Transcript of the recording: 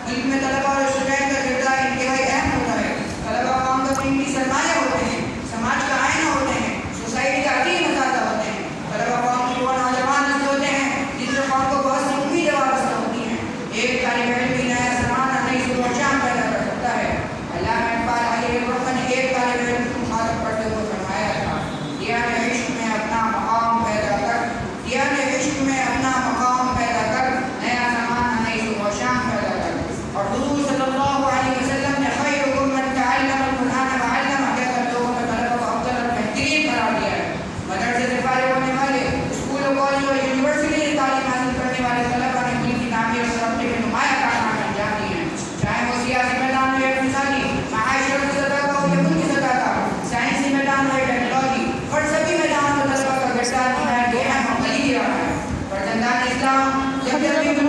ملک میں طلبہ اور اسٹوڈنٹ کا کردار انتہائی اہم ہوتا ہے. طلبہ قوم کا قیمتی سرمایہ ہوتے ہیں، سماج کا آئینہ ہوتے ہیں، سوسائٹی کا عظیم اساتذہ ہوتے ہیں. طلبہ قوم کی وہ نوجوان نسل ہوتے ہیں جن سے قوم کو بہت سی امیدیں وابستہ ہوتی ہیں. ایک طالب علم بھی نیا زمانہ، نئی صبح و شام پیدا کر سکتا ہے. علامہ اقبال علیہ الرحمہ نے ایک طالب علم کو مخاطب کرتے ہوئے فرمایا تھا، دیانِ عشق میں اپنا مقام پیدا کر، دیانِ عشق میں اپنا مقام پیدا کر، نیا زمانہ، نئی صبح و شام پیدا کر. اور حضور صلی اللہ علیہ وسلم نے خیرکم من تعلم القرآن وعلمہ کہہ کر لوگوں میں طلبہ کو افضل اور بہترین قرار دیا ہے. مدرسے سے فارغ ہونے والے، اسکول و کالج اور یونیورسٹی سے تعلیم حاصل کرنے والے طلبہ نے ملک کی تعمیر اور ترقی میں نمایاں کارنامے انجام دیے ہیں. چاہے وہ سیاسی میدان میں اقتصادی، معاشرتی سطح کا ہو یا ملکی سطح کا، سائنسی میدان ہو یا ٹیکنالوجی، اور سبھی میدان میں طلبہ کا کردار نہایت اہم اور کلیدی رہا ہے. فرزندان اسلام جب بھی